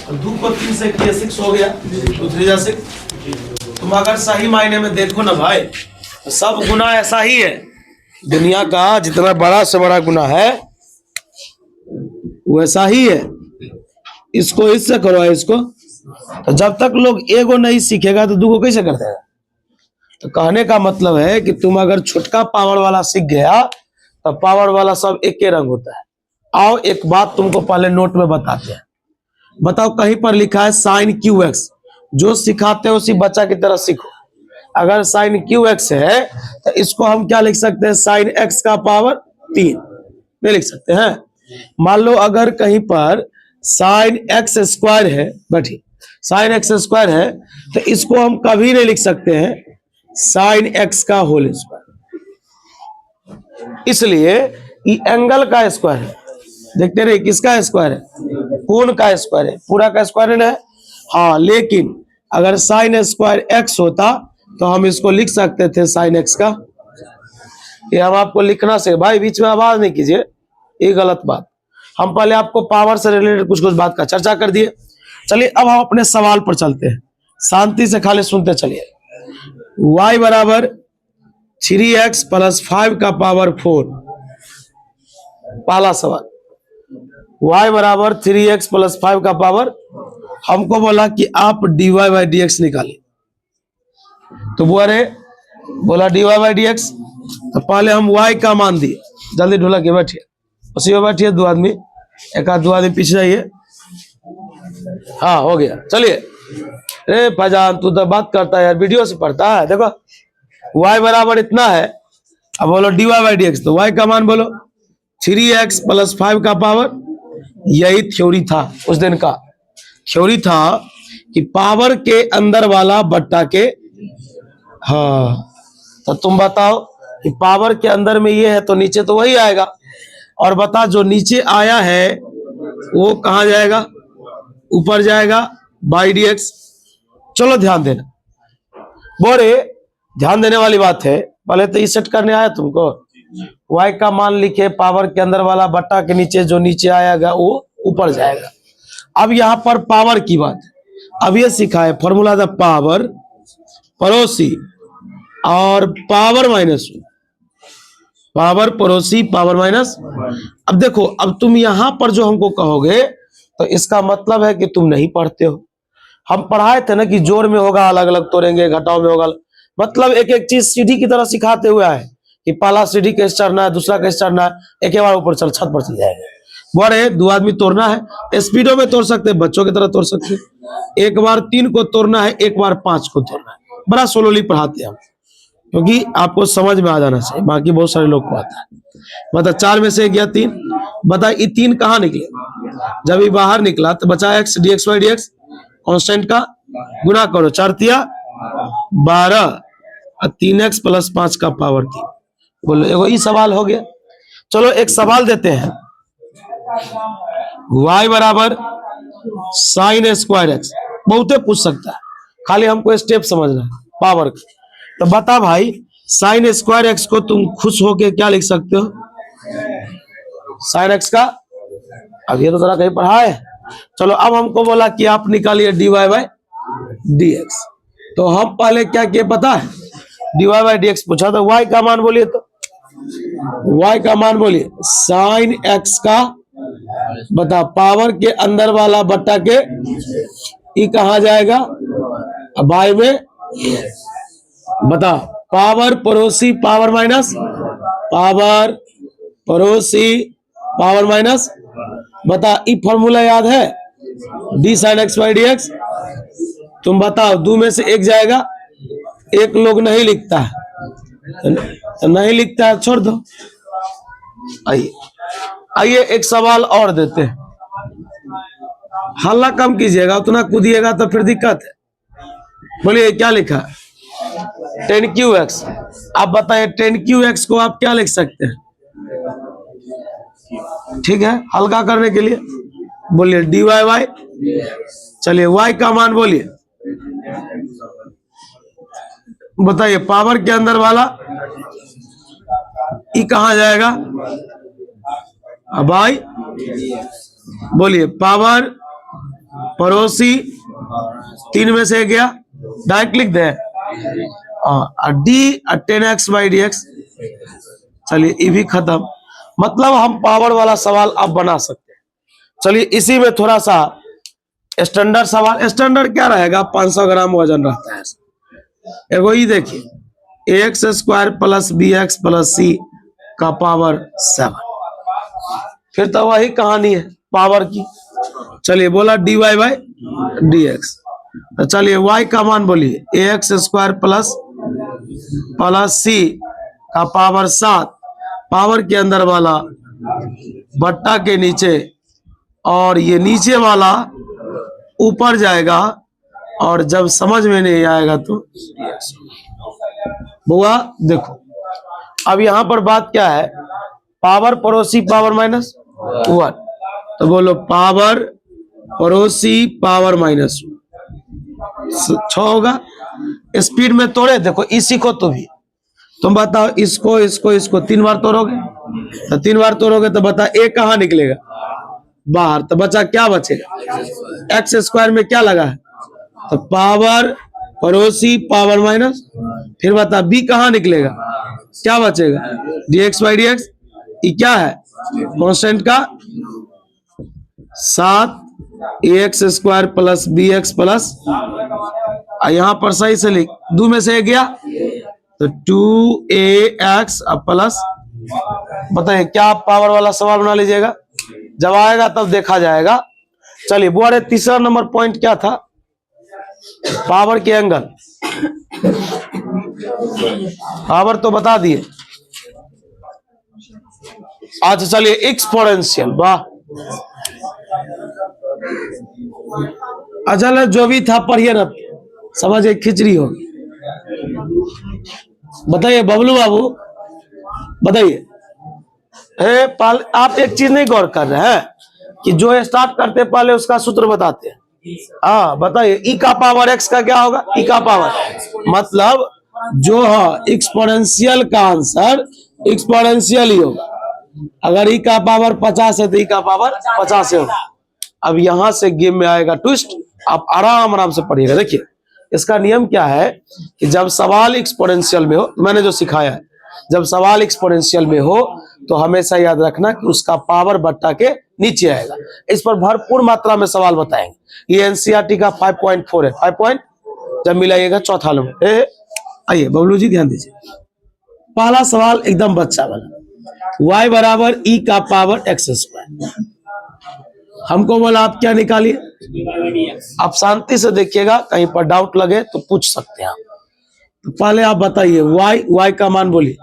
2 को 3 से किया 6 हो गया, 2 3 जा 6। तुम अगर सही मायने में देखो ना भाई, तो सब गुना ऐसा ही है। दुनिया का जितना बड़ा से बड़ा गुना है वैसा ही है। इसको इससे करो, इसको। तो जब तक लोग एगो नहीं सीखेगा तो दूगो कैसे कर देगा। तो कहने का मतलब है कि तुम अगर छोटका पावर वाला सीख गया तो पावर वाला सब एक के रंग होता है। आओ एक बात तुमको पहले नोट में बताते हैं। बताओ, कहीं पर लिखा है साइन क्यू एक्स। जो सिखाते हो उसी बच्चा की तरह सीखो। अगर साइन क्यू एक्स है तो इसको हम क्या लिख सकते हैं, साइन एक्स का पावर 3 नहीं लिख सकते हैं। मान लो अगर कहीं पर साइन एक्स स्क्वायर है, बैठिए, साइन एक्स स्क्वायर है तो इसको हम कभी नहीं लिख सकते हैं साइन एक्स का होल स्क्वायर। इसलिए ये एंगल का स्क्वायर है। देखते रहे किसका स्क्वायर है, कोण का स्क्वायर है, पूरा का स्क्वायर है। हाँ, लेकिन अगर साइन स्क्वायर एक्स होता तो हम इसको लिख सकते थे साइन एक्स का। ये हम आपको लिखना से, भाई बीच में आवाज नहीं कीजिए, ये गलत बात। हम पहले आपको पावर से रिलेटेड कुछ कुछ बात का चर्चा कर दिए। चलिए अब हम अपने सवाल पर चलते हैं, शांति से खाली सुनते चलिए। y बराबर 3x प्लस 5 का पावर 4। पहला सवाल, y बराबर 3x प्लस 5 का पावर, हमको बोला कि आप dy बाई डी एक्स निकालिए। तो बोला dy बाई डी एक्स। तो पहले हम y का मान दिए। जल्दी ढोला के बैठिए, उसी में बैठिए, 2 आदमी, एक आध 2 आदमी पीछे जाइए। हाँ हो गया। चलिए, अरे फैजान तू तो बात करता है यार, वीडियो से पढ़ता है। देखो y बराबर इतना है, अब बोलो dy बाई डी एक्स। तो y का मान बोलो 3x प्लस 5 का पावर। यही थ्योरी था उस दिन का। थ्योरी था कि पावर के अंदर वाला बट्टा के, हाँ तो तुम बताओ कि पावर के अंदर में ये है तो नीचे तो वही आएगा। और बता जो नीचे आया है वो कहां जाएगा, ऊपर जाएगा बाई डी एक्स। चलो ध्यान देना, बोरे ध्यान देने वाली बात है। पहले तो ये सेट करने आया तुमको, y का मान लिखे, पावर के अंदर वाला बट्टा के नीचे जो नीचे आएगा वो ऊपर जाएगा। अब यहां पर पावर की बात है। अब ये सीखा है फॉर्मूला द पावर पड़ोसी और पावर माइनस पावर पड़ोसी पावर माइनस। अब देखो, अब तुम यहां पर जो हमको कहोगे तो इसका मतलब है कि तुम नहीं पढ़ते हो। हम पढ़ाए थे ना कि जोड़ में होगा अलग अलग तोड़ेंगे, घटाव में होगा, मतलब एक एक चीज सीढ़ी की तरह सिखाते हुए आए कि पहला सीढ़ी कैसे चढ़ना है, दूसरा कैसे चढ़ना है, एक बार ऊपर चल छत पर चल जाएगा। बड़े 2 आदमी तोड़ना है, स्पीडो में तोड़ सकते हैं, बच्चों की तरह तोड़ सकते हैं। एक बार 3 को तोड़ना है, एक बार 5 को तोड़ना है। बड़ा सोलोली पढ़ाते हैं हम, क्योंकि आपको समझ में आ जाना चाहिए। बाकी बहुत सारे लोग को आता है। मतलब 4 में से गया 3, बता ये 3 कहाँ निकले। जब ये बाहर निकला तो बचा x dx by dx, constant का गुना करो, 4 तिया 12 और 3x प्लस 5 का पावर 3। बोलो एगो ये सवाल हो गया। चलो एक सवाल देते हैं, y बराबर साइन स्क्वायर एक्स। बहुते पूछ सकता है, खाली हमको स्टेप समझना है पावर का। तो बता भाई, साइन स्क्वायर एक्स को तुम खुश होके क्या लिख सकते हो, साइन एक्स का। अब ये तो जरा कहीं पढ़ा है। चलो अब हमको बोला कि आप निकालिए dy बाई डी एक्स। तो हम पहले क्या किए पता है, dy बाई डी एक्स पूछा तो y का मान बोलिए, तो y का मान बोलिए साइन एक्स का, बता पावर के अंदर वाला बट्टा के ई कहा जाएगा बाई में, बता पावर पड़ोसी पावर माइनस पावर पड़ोसी पावर माइनस। बता ई फॉर्मूला याद है, D sine x by D x. तुम बताओ 2 में से 1 जाएगा, एक लोग नहीं लिखता है तो नहीं लिखता है, छोड़ दो। आइए एक सवाल और देते हैं। हल्ला कम कीजिएगा, उतना कूदिएगा तो फिर दिक्कत है। बोलिए क्या लिखा, 10qx। आप बताइए 10qx को आप क्या लिख सकते हैं, ठीक है, हल्का करने के लिए बोलिए dy बाई। चलिए y का मान बोलिए, बताइए पावर के अंदर वाला ई कहां जाएगा बाई, बोलिए पावर पड़ोसी 3 में से गया, डायरेक्ट लिख दे। D 10x/dx। चलिए ये भी खत्म। मतलब हम पावर वाला सवाल अब बना सकते हैं। चलिए इसी में थोड़ा सा स्टैंडर्ड सवाल। स्टैंडर्ड क्या रहेगा? 500 ग्राम वजन रहता है। एगो ही देखिए, ax² plus bx plus c का पावर 7। फिर तो वही कहानी है पावर की। चलिए बोला dy/dx। तो चलिए y का मान बोलिए, ax² प्लस c का पावर 7, पावर के अंदर वाला बट्टा के नीचे, और ये नीचे वाला ऊपर जाएगा, और जब समझ में नहीं आएगा तो बुआ देखो। अब यहां पर बात क्या है? पावर पड़ोसी पावर -1। तो बोलो पावर पड़ोसी पावर -6 होगा। स्पीड में तोड़े देखो, इसी को तो भी तुम बताओ, इसको इसको इसको 3 बार तोड़ोगे, तो 3 बार तोड़ोगे तो बता ए कहां निकलेगा? बाहर। तो बचा क्या बचेगा? x² में क्या लगा है? तो पावर पड़ोसी पावर माइनस। फिर बता b कहां निकलेगा? क्या बचेगा? dx/dx। ये क्या है? कांस्टेंट का 7 ax² प्लस bx प्लस, यहां पर सही से लिख, 2 में से गया तो 2ax प्लस। बताइए क्या आप पावर वाला सवाल बना लीजिएगा? जब आएगा तब देखा जाएगा। चलिए बुआ, तीसरा नंबर पॉइंट क्या था? पावर के एंगल। पावर तो बता दिए। अच्छा चलिए एक्सपोनेंशियल। वाह, अच्छा जो भी था पढ़िए ना, समझिए खिचड़ी होगी। बताइए बबलू बाबू, बताइए। आप एक चीज नहीं गौर कर रहे हैं कि जो स्टार्ट करते पहले उसका सूत्र बताते हैं। हाँ बताइए, ई का पावर x का क्या होगा? ई का पावर मतलब जो है एक्सपोनेंशियल का आंसर एक्सपोनेंशियल ही होगा। अगर ई का पावर 50 है तो ई का पावर 50 होगा। अब यहां से गेम में आएगा ट्विस्ट। आप आराम आराम से पढ़िएगा। देखिए इसका नियम क्या है कि जब सवाल एक्सपोनेंशियल में हो, मैंने जो सिखाया है, जब सवाल एक्सपोनेंशियल में हो तो हमेशा याद रखना कि उसका पावर बट्टा के नीचे आएगा। इस पर भरपूर मात्रा में सवाल बताएंगे। ये एनसीईआरटी का 5.4 है। 5 पॉइंट जब मिलाइएगा चौथा नंबर। आइए बबलू जी ध्यान दीजिए। पहला सवाल एकदम बच्चा वाला, y बराबर ई का पावर x²। हमको बोला आप क्या निकालिए। आप शांति से देखिएगा, कहीं पर डाउट लगे तो पूछ सकते हैं आप। तो पहले आप बताइए y का मान बोलिए।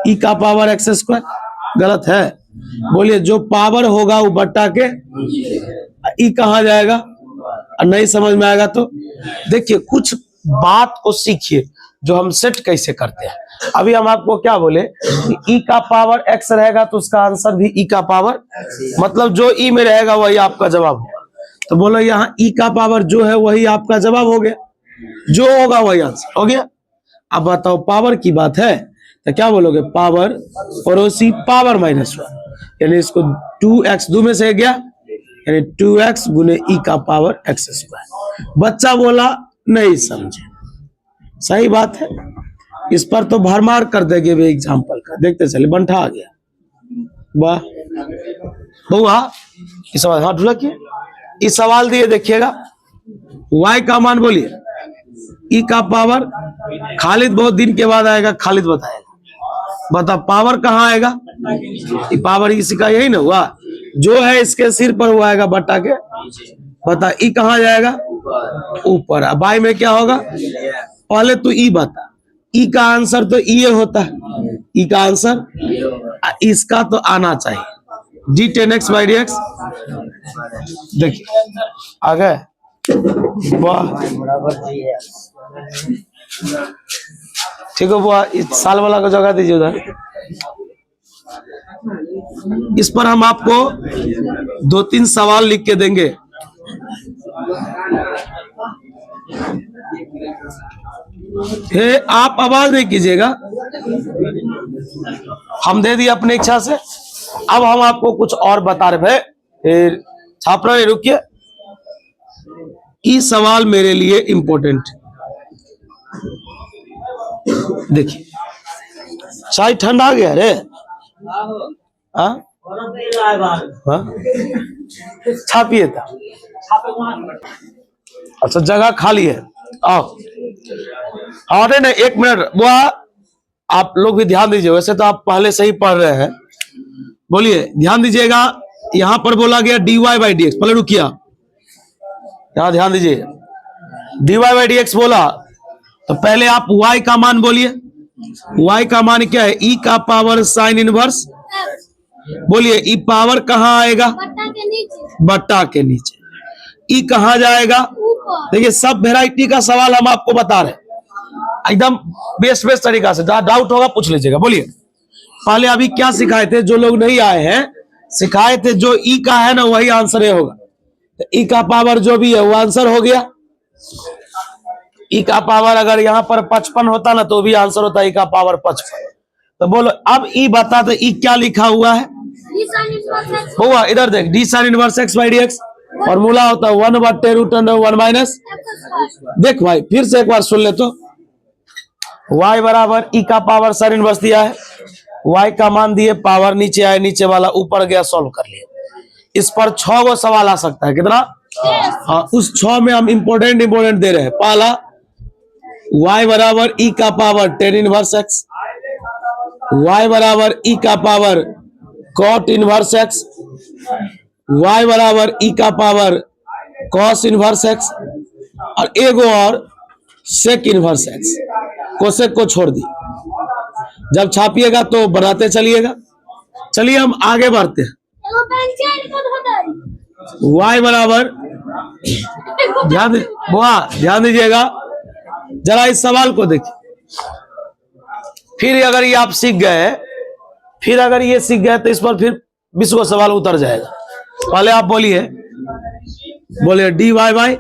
ई का पावर x²। गलत है। बोलिए जो पावर होगा वो बट्टा के ई कहां जाएगा? नहीं समझ में आएगा तो देखिए कुछ बात को सीखिए जो हम सेट कैसे करते हैं। अभी हम आपको क्या बोले कि ई का पावर x रहेगा तो उसका आंसर भी ई का पावर, मतलब जो ई में रहेगा वही आपका जवाब होगा। तो बोलो यहाँ ई का पावर जो है वही आपका जवाब हो गया, जो होगा वही आंसर हो गया। अब बताओ पावर की बात है तो क्या बोलोगे? पावर पड़ोसी पावर -1, यानी इसको 2x 2 में से गया, यानी 2x गुने ई का पावर x²। बच्चा बोला नहीं समझे, सही बात है। इस पर तो भरमार कर देंगे भी एग्जाम्पल का। देखते चले, बंठा आ गया। वाह बहुआ, इस सवाल हाथ ढुला किए। इस सवाल दिए देखिएगा, y का मान बोलिए। ई का पावर, खालिद बहुत दिन के बाद आएगा, खालिद बताएगा। बता पावर कहाँ आएगा? पावर इसी का यही ना हुआ, जो है इसके सिर पर हुआ आएगा बट्टा के। बता ई कहाँ जाएगा? ऊपर। अब बाई में क्या होगा? पहले तो ई बता, ई का आंसर तो ये होता है। ई का आंसर इसका तो आना चाहिए d 10x/dx। देखिए आ गए। वाह ठीक है बुआ, इस साल वाला को जगह दीजिए उधर। इस पर हम आपको 2-3 सवाल लिख के देंगे। आप आवाज नहीं कीजिएगा, हम दे दिए अपनी इच्छा से। अब हम आपको कुछ और बता रहे। फिर छाप रहे, रुकिए। ई सवाल मेरे लिए इंपॉर्टेंट। देखिए चाय ठंडा आ गया रे। हाँ छापिए था। अच्छा जगह खाली है, आओ। अरे नहीं, एक मिनट वो आप लोग भी ध्यान दीजिए। वैसे तो आप पहले से ही पढ़ रहे हैं, बोलिए ध्यान दीजिएगा। यहां पर बोला गया dy बाई डी एक्स। पहले रुकिया, यहां ध्यान दीजिए। dy बाई डी एक्स बोला तो पहले आप y का मान बोलिए। y का मान क्या है? e का पावर साइन इनवर्स। बोलिए ई पावर कहाँ आएगा? बट्टा के नीचे। ई कहाँ जाएगा? देखिए सब वेराइटी का सवाल हम आपको बता रहे हैं एकदम बेस्ट तरीका से। जहां डाउट होगा पूछ लीजिएगा। बोलिए पहले अभी क्या सिखाए थे? जो लोग नहीं आए हैं सिखाए थे जो ई का है ना वही आंसर होगा। तो ई का पावर जो भी है वो आंसर हो गया। ई का पावर अगर यहाँ पर 55 होता ना तो भी आंसर होता ई का पावर 55। तो बोलो अब ई बता दो ई क्या लिखा हुआ है? हुआ इधर देख, D sine inverse x by D x. Formula होता है 1/√1 माइनस। देख भाई फिर से एक बार सुन ले तो। y बराबर ई का पावर साइन इनवर्स दिया है, y का मान दिए, पावर नीचे आए, नीचे वाला ऊपर गया, सॉल्व कर लिया। इस पर 6 गो सवाल आ सकता है। कितना? हाँ उस 6 में हम इंपोर्टेंट दे रहे हैं। पहला y बराबर ई का power tan inverse x, y बराबर ई का power cot inverse x, y बराबर ई का पावर कॉस इनवर्स एक्स, और एगो और सेक इनवर्स एक्स। कोसेक को छोड़ दी। जब छापिएगा तो बनाते चलिएगा। चलिए हम आगे बढ़ते हैं। y बराबर ध्यान दीजिएगा जरा इस सवाल को देखिए। फिर अगर ये आप सीख गए, फिर अगर ये सीख गए तो इस पर फिर 20 को सवाल उतर जाएगा। पहले आप बोलिए डी वाई बाई।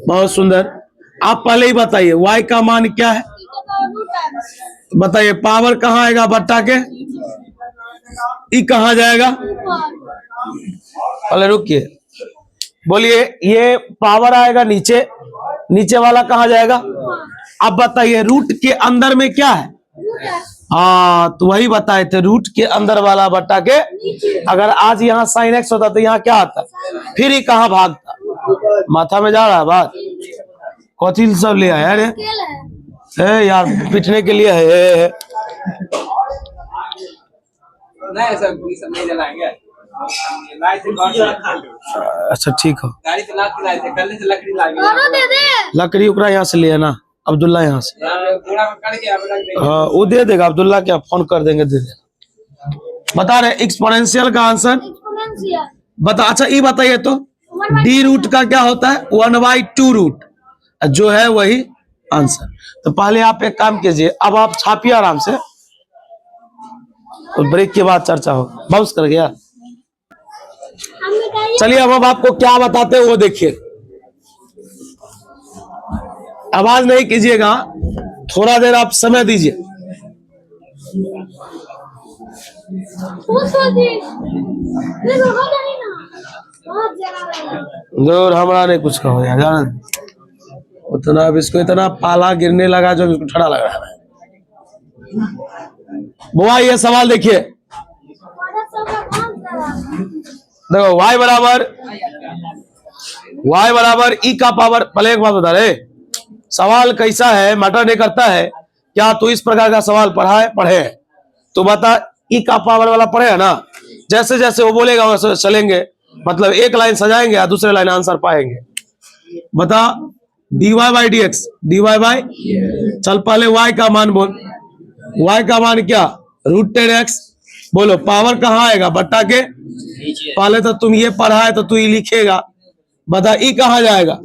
बहुत सुंदर। आप पहले ही बताइए y का मान क्या है? बताइए पावर कहाँ आएगा? बट्टा के। ई कहाँ जाएगा? पहले रुकिए, बोलिए ये पावर आएगा नीचे, नीचे वाला कहाँ जाएगा? अब बताइए रूट के अंदर में क्या है? हाँ तो वही बताए थे, रूट के अंदर वाला बट्टा के। अगर आज यहाँ साइन एक्स होता तो यहाँ क्या आता? फिर ही कहाँ भागता? माथा में जा रहा है बात। कौथिल सब ले आया है यार पिटने के लिए है। अच्छा ठीक हो। लकड़ी उकड़ा यहाँ से लिया ना अब्दुल्ला, यहाँ से। हाँ वो दे देगा अब्दुल्ला, क्या फोन कर देंगे दे देगा। बता रहे एक्सपोनेंशियल का आंसर बता। अच्छा ये बताइए तो डी रूट का क्या होता है? 1/2 रूट जो है वही आंसर। तो पहले आप एक काम कीजिए, अब आप छापिए आराम से और ब्रेक के बाद चर्चा हो। बाउंस कर गया। चलिए अब आपको क्या बताते हैं वो देखिए। आवाज नहीं कीजिएगा, थोड़ा देर आप समय दीजिए। जोर हमारा नहीं कुछ कहो यार, जान उतना अब इसको इतना पाला गिरने लगा जो इसको ठंडा लग रहा है। बुआ ये सवाल देखिए, देखो y बराबर ई का पावर। पहले एक बात बता रहे, सवाल कैसा है मैटर नहीं करता है। क्या तू इस प्रकार का सवाल पढ़े तो बता, ई का पावर वाला पढ़े है ना, जैसे जैसे वो बोलेगा वैसे चलेंगे। मतलब एक लाइन सजाएंगे और दूसरे लाइन आंसर पाएंगे। बता dy by D x, dy by. चल पहले y का मान बोल। y का मान क्या? √10x। बोलो पावर कहाँ आएगा? बट्टा के। पहले तो तुम ये पढ़ा है तो तू ही लिखेगा। बता ई कहाँ जाएगा?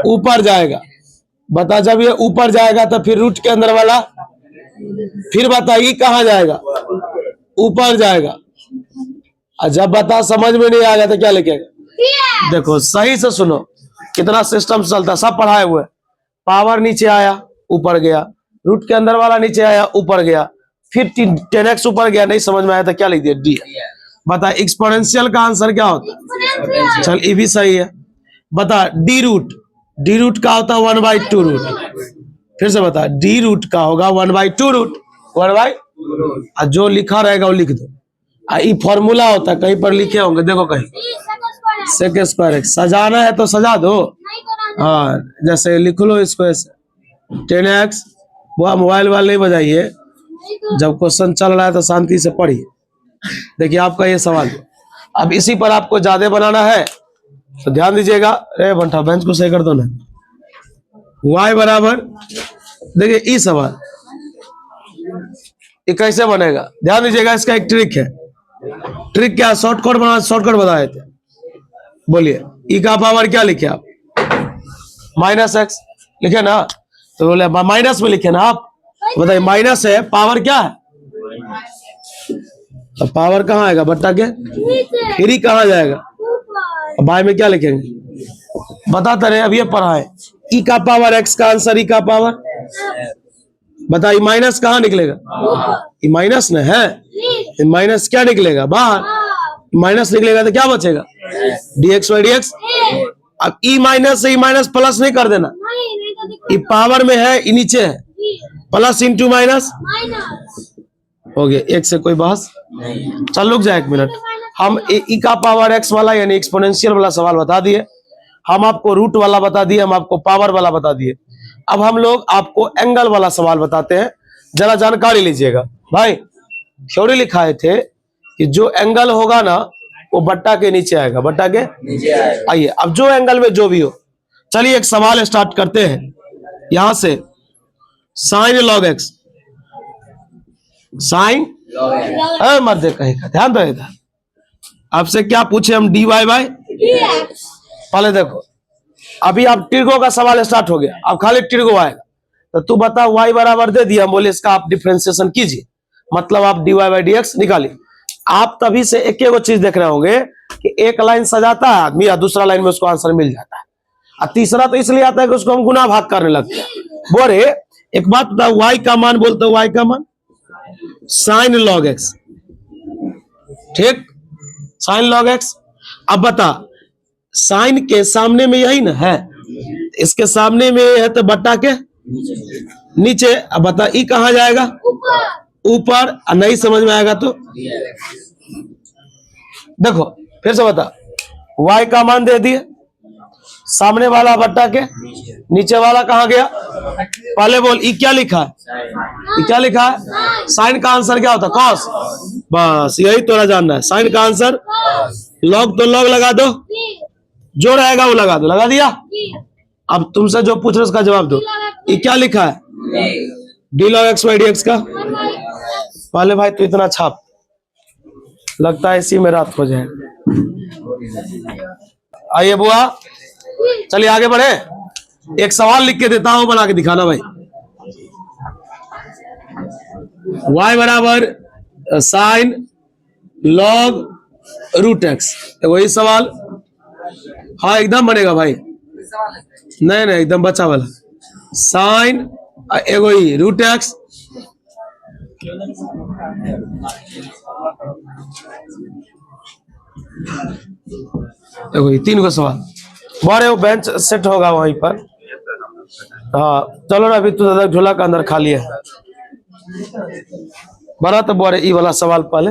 ऊपर जाएगा। बता जब ये ऊपर जाएगा तो फिर रूट के अंदर वाला, फिर बता ई कहाँ जाएगा? ऊपर जाएगा। और जब बता समझ में नहीं आ गया तो क्या लिखेगा? देखो सही से सुनो कितना सिस्टम चलता, सब पढ़ाए हुए। पावर नीचे आया ऊपर गया, रूट के अंदर वाला नीचे आया ऊपर गया, फिर 10x ऊपर गया। नहीं समझ में आया तो क्या लिख दिया? डी। बता एक्सपोनेंशियल का आंसर क्या होता है? चल ये भी सही है। बता डी रूट, डी रूट का होता है 1/2 रूट। फिर से बता, डी रूट का होगा 1/2 रूट, 1/, जो लिखा रहेगा वो लिख दो। ये फॉर्मूला होता है, कहीं पर लिखे होंगे, देखो कहीं, सेक स्क्वायर एक्स। सजाना है तो सजा दो, हाँ जैसे लिख लो इसको ऐसे 10x। वो मोबाइल वाले नहीं बजाइए, जब क्वेश्चन चल रहा है तो शांति से पढ़िए। देखिए आपका ये सवाल, अब इसी पर आपको ज्यादा बनाना है तो ध्यान दीजिएगा। अरे बंठा बेंच को सही कर दो ना। y बराबर, देखिए ई सवाल ये कैसे बनेगा, ध्यान दीजिएगा। इसका एक ट्रिक है। ट्रिक क्या? शॉर्टकट बना, शॉर्टकट बताए थे। बोलिए ई का पावर क्या लिखे आप? -x लिखे ना, तो बोले माइनस में लिखे ना आप। बताइए माइनस है, पावर क्या है? तो पावर कहाँ आएगा? बट्टा के फिर ही कहाँ जाएगा? बाय में क्या लिखेंगे? बताते रहे, अब ये पढ़ाए। ई का पावर एक्स का आंसर ई का पावर, बताइए माइनस कहाँ निकलेगा? ये माइनस न है, माइनस क्या निकलेगा? बाहर। माइनस निकलेगा तो क्या बचेगा? dx/dx। अब ई माइनस से ई माइनस प्लस नहीं कर देना, ये पावर में है, ये नीचे है, प्लस इंटू माइनस हो गया। एक से कोई बहस? चल रुक जाए एक मिनट। हम ई का पावर एक्स वाला यानी एक्सपोनेंशियल वाला सवाल बता दिए, हम आपको रूट वाला बता दिए, हम आपको पावर वाला बता दिए। अब हम लोग आपको एंगल वाला सवाल बताते हैं, जरा जानकारी लीजिएगा भाई। थ्योरी लिखाए थे कि जो एंगल होगा ना वो बट्टा के नीचे आएगा, बट्टा के नीचे आएगा। आइए अब जो एंगल में जो भी हो, चलिए एक सवाल स्टार्ट करते हैं यहां से। साइन लॉग एक्स, साइन मर्दे कहे का ध्यान दो इधर। आपसे क्या पूछे हम? dy by dx। पहले देखो, अभी आप ट्रिगो का सवाल स्टार्ट हो गया, अब खाली ट्रिगो आएगा तो तू बता y बराबर दे दिया, बोले इसका आप डिफरेंशिएशन कीजिए, मतलब आप dy बाय dx निकालिए। आप तभी से एक एक चीज देख रहे होंगे कि एक लाइन सजाता है आदमी, या दूसरा लाइन में उसको आंसर मिल जाता है, और तीसरा तो इसलिए आता है कि उसको हम गुना भाग करने लगते हैं। बोले एक बात बता, y का मान बोलते हो, y का मान साइन लॉग एक्स, ठीक, साइन लॉग एक्स। अब बता साइन के सामने में यही ना है, इसके सामने में है तो बट्टा के नीचे। अब बता ई कहां जाएगा? ऊपर। नहीं समझ में आएगा तो देखो फिर से बता, y का मान दे दिए, सामने वाला बट्टा के नीचे वाला कहां गया? पहले बोल ई क्या लिखा है? ई क्या लिखा है? साइन का आंसर क्या होता है? कॉस। बस यही तोरा जानना है, साइन का आंसर लॉग, तो लॉग लगा दो, जो रहेगा वो लगा दो। लगा दिया? अब तुमसे जो पूछ रहे उसका जवाब दो। ये क्या लिखा है? D log x by D x का। पहले भाई तो इतना छाप, लगता है इसी में रात हो जाए। आइए बुआ, चलिए आगे बढ़े। एक सवाल लिख के देता हूं, बना के दिखाना भाई। y बराबर साइन लॉग रूट एक्स, वही सवाल। हाँ एकदम बनेगा भाई, नहीं नहीं एकदम बचा वाला। साइन एगो ही रूट एक्स, एगो ही, 3 गो सवाल। बड़े वो बेंच सेट होगा वहीं पर। हाँ चलो ना, अभी तो दादा झोला का अंदर खाली है, बड़ा तो बड़े ई वाला सवाल पहले।